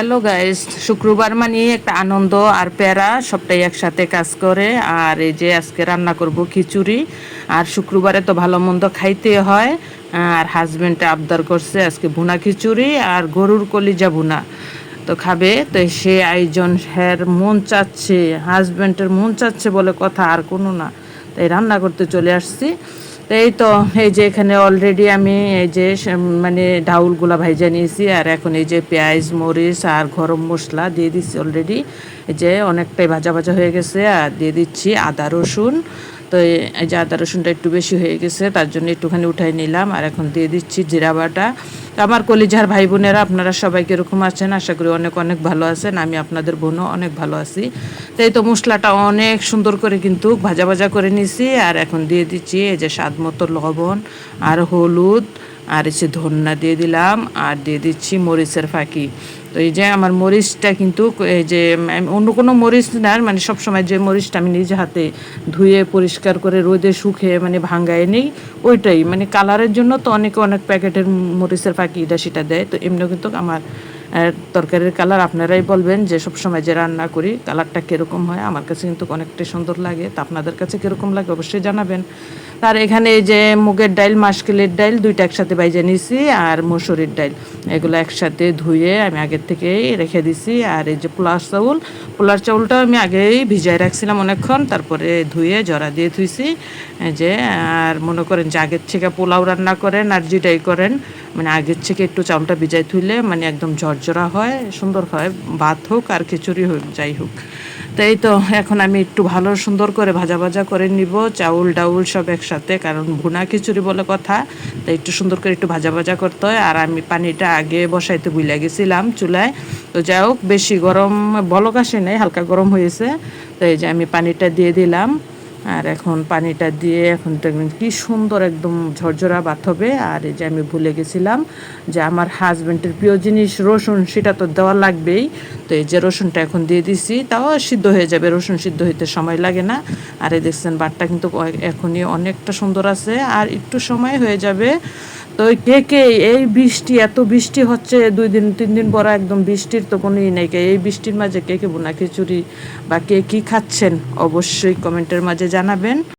Hello guys, শুক্রবার মানে একটা আনন্দ আর প্যারা সবটাই একসাথে কাজ করে। আর এই যে আজকে রান্না করব খিচুড়ি। আর শুক্রবারে তো ভালো মন্দ খাইতে হয়। আর হাজবেন্ডে আবদার করছে আজকে ভুনা খিচুড়ি আর গরুর কলিজা ভুনা তো খাবে। তো সে আয়োজন হ্যার মন চাচ্ছে, হাজবেন্ডের মন চাচ্ছে বলে কথা, আর কোনো না। তাই রান্না করতে চলে আসছি। তো এই তো, এই যে এখানে অলরেডি আমি এই যে মানে ডাউলগুলা ভাইজা নিয়েছি। আর এখন এই যে পেঁয়াজ মরিচ আর গরম মশলা দিয়ে দিচ্ছি অলরেডি। এই যে অনেকটাই ভাজা ভাজা হয়ে গেছে। আর দিয়ে দিচ্ছি আদা রসুন। তো এই যে আদা রসুনটা একটু বেশি হয়ে গেছে, তার জন্য একটুখানি উঠাই নিলাম। আর এখন দিয়ে দিচ্ছি জিরা বাটা। তো আমার কলিজার ভাই বোনেরা, আপনারা সবাই কীরকম আছেন? আশা করি অনেক অনেক ভালো আছেন। আমি আপনাদের বোনও অনেক ভালো আছি। তো এই তো মশলাটা অনেক সুন্দর করে কিন্তু ভাজা ভাজা করে নিছি। আর এখন দিয়ে দিচ্ছি এই যে স্বাদ মতো লবণ আর হলুদ, আর এসে ধন্যা দিয়ে দিলাম, আর দিয়ে দিচ্ছি মরিচের ফাঁকি। তো এই যে আমার মরিচটা কিন্তু এই যে অন্য কোনো মরিচ না, মানে সবসময় যে মরিচটা আমি নিজে হাতে ধুয়ে পরিষ্কার করে রোদে শুকিয়ে মানে ভাঙ্গায় নিই, ওইটাই মানে কালারের জন্য। তো অনেকে অনেক প্যাকেটের মরিচের ফাঁকি এটা সেটা দেয়। তো এমনিও কিন্তু আমার তরকারির কালার আপনারাই বলবেন যে সবসময় যে রান্না করি কালারটা কীরকম হয়। আমার কাছে কিন্তু অনেকটাই সুন্দর লাগে। তা আপনাদের কাছে কীরকম লাগে অবশ্যই জানাবেন। তার এখানে এই যে মুগের ডাল, মাসকেলের ডাল দুইটা একসাথে বাইজে নিছি, আর মসুরির ডাল এগুলো একসাথে ধুয়ে আমি আগের থেকেই রেখে দিছি। আর এই যে পোলার চাউলটা আমি আগেই ভিজায় রাখছিলাম অনেকক্ষণ, তারপরে ধুয়ে জরা দিয়ে ধুইছি। এই যে আর মনে করেন যে আগের থেকে পোলাও রান্না করেন আর যেটাই করেন, মানে আগের থেকে একটু চাউলটা ভিজাই থুইলে মানে একদম ঝরঝরা হয়, সুন্দর হয়। ভাত হোক আর খিচুড়ি হোক, যাই হোক। তো এই তো এখন আমি একটু ভালো সুন্দর করে ভাজা ভাজা করে নিব চাউল ডাউল সব একসাথে, কারণ ভুনা খিচুড়ি বলে কথা। তো একটু সুন্দর করে একটু ভাজা ভাজা করতে হয়। আর আমি পানিটা আগে বসাইতে ভুলে গেছিলাম চুলায়। তো যাই হোক, বেশি গরম বলক আসে নাই, হালকা গরম হয়েছে। তো এই যে আমি পানিটা দিয়ে দিলাম। আর এখন পানিটা দিয়ে এখন দেখবেন কি সুন্দর একদম ঝরঝরা ভাত হবে। আর এই যে আমি ভুলে গেছিলাম যে আমার হাজব্যান্ডের প্রিয় জিনিস রসুন, সেটা তো দেওয়া লাগবেই। তো এই যে রসুনটা এখন দিয়ে দিছি, তাও সিদ্ধ হয়ে যাবে, রসুন সিদ্ধ হইতে সময় লাগে না। আর এই দেখছেন ভাতটা কিন্তু এখনই অনেকটা সুন্দর আছে, আর একটু সময় হয়ে যাবে। তো কে কে এই বৃষ্টি, এত বৃষ্টি হচ্ছে 2 দিন 3 দিন পর, একদম বৃষ্টির তো কোনো ই নেই। এই বৃষ্টির মাঝে কে কে বোনা খিচুড়ি বা কে কী খাচ্ছেন অবশ্যই কমেন্টের মাঝে জানাবেন।